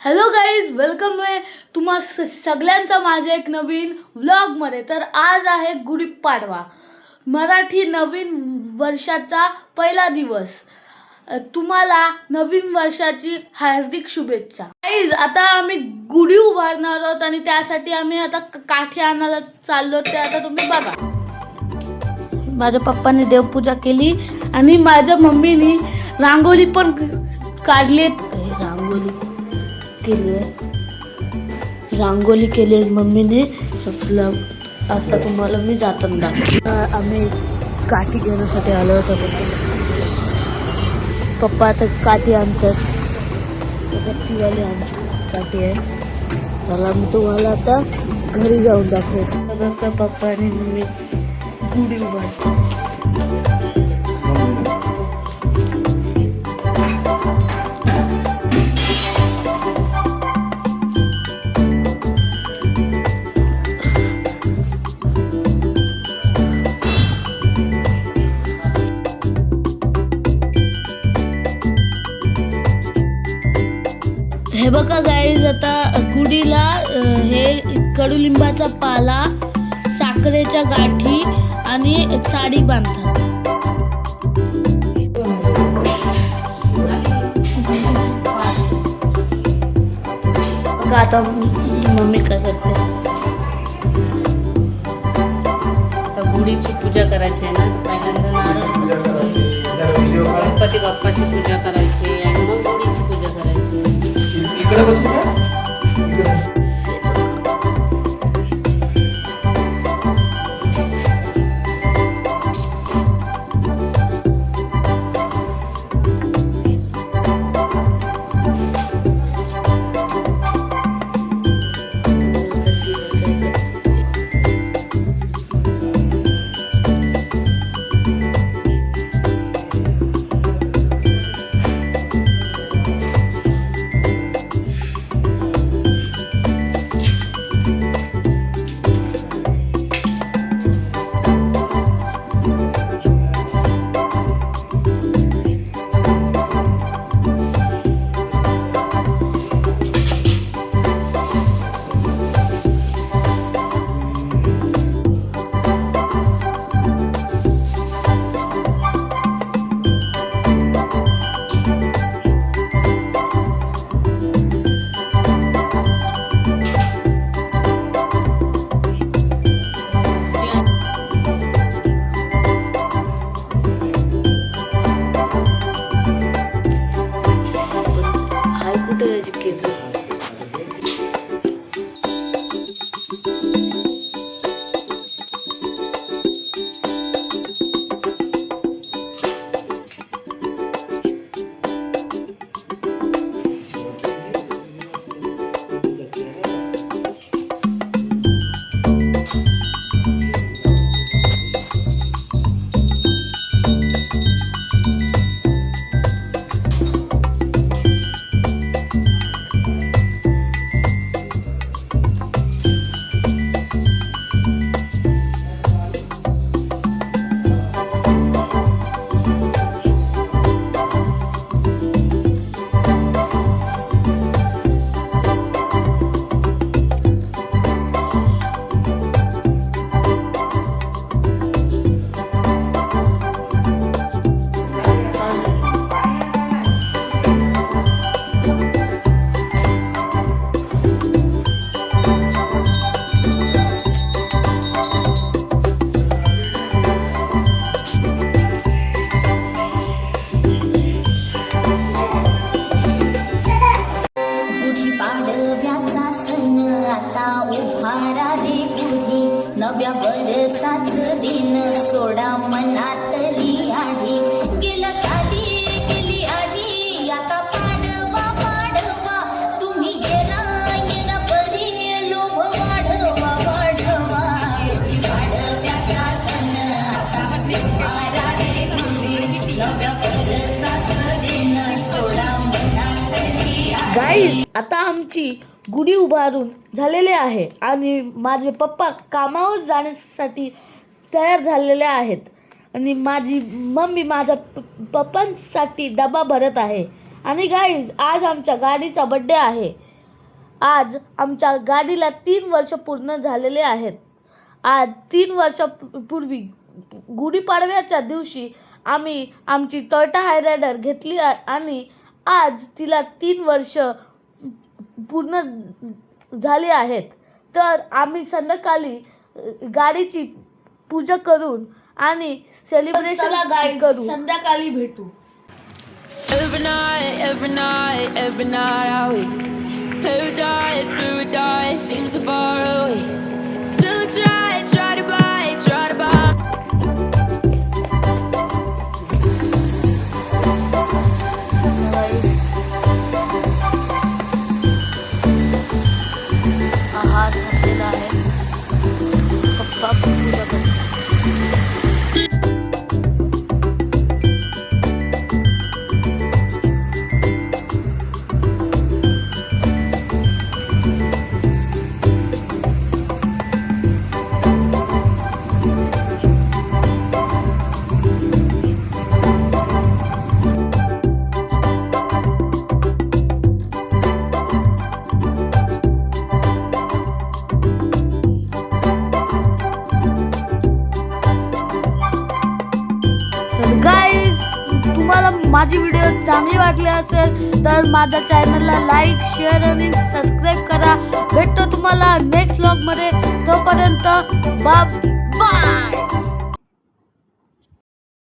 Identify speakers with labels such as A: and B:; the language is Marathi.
A: हॅलो गाईज, वेलकम आहे तुम्हा सगळ्यांचा माझ्या एक नवीन व्लॉगमध्ये। तर आज आहे गुढीपाडवा, मराठी नवीन वर्षाचा पहिला दिवस। तुम्हाला नवीन वर्षाची हार्दिक शुभेच्छा। गाईज, आता आम्ही गुढी उभारणार आहोत आणि त्यासाठी आम्ही आता काठी आणायला चाललो। ते आता तुम्ही बघा। माझ्या पप्पाने देवपूजा केली आणि माझ्या मम्मीने रांगोळी पण काढली। रांगोळी केली मम्मीने। आता तुम्हाला मी जाताना दाखवतो। आम्ही काठी घेण्यासाठी आलो होतो। पप्पा आता काठी आणतात। गच्चीवाली आमची काठी आहे। चला मी तुम्हाला आता घरी जाऊन दाखवतो। बघा, पप्पा आणि मम्मी गुढी उभारतात। हे बघा गाईज, आता गुढीला हे कडुलिंबाचा पाला, साखरेच्या गाठी आणि साडी बांधतात। आता मम्मी काय करते?
B: गुढीची पूजा करायची आहे ना। पहिल्यांदा गणपती बाप्पाची पूजा करायची आणि मग गुढीची पूजा करायची।
C: इकडे बसू का?
D: नव्या बरसाच दिन सोडा मनातली आधी गेला साली गेली आधी आता पाडवा पाडवा तुम्ही येरा बरी लोभ वाढवा वाढवा पाडव्याचा सण आता व्यवहारा रे गुढी नव्या बरसाच दिन सोडा मनातली आधी।
A: गाईज, आता आमची गुढी उभारून झालेले आहे आणि माझे पप्पा कामावर जाण्यासाठी तयार झालेले आहेत आणि माझी मम्मी माझ्या पप्पांसाठी डबा भरत आहे। आणि गाईज, आज आमच्या गाडीचा बर्थडे आहे। आज आमच्या गाडीला 3 वर्ष पूर्ण झालेले आहेत. आज 3 वर्षापूर्वी गुढीपाडव्याच्या दिवशी आम्ही आमची टोयोटा हायरायडर घेतली आणि आज तिला 3 वर्ष पूर्ण झाली आहेत. तर आम्ही संध्याकाळी गाडीची पूजा करून आणि सेलिब्रेशन करू. संध्याकाळी भेटू.
E: Every night, I wait. Paradise seems so far away. Still I try to buy.
A: आहार घातलेला आहे. पप्पा पूजा करतात. गाईज, तुम्हाला माझी व्हिडिओ चांगली वाटली असेल तर माझ्या चॅनलला लाईक, शेअर आणि सबस्क्राईब करा. भेटतो तुम्हाला नेक्स्ट व्लॉगमध्ये. तोपर्यंत बाय.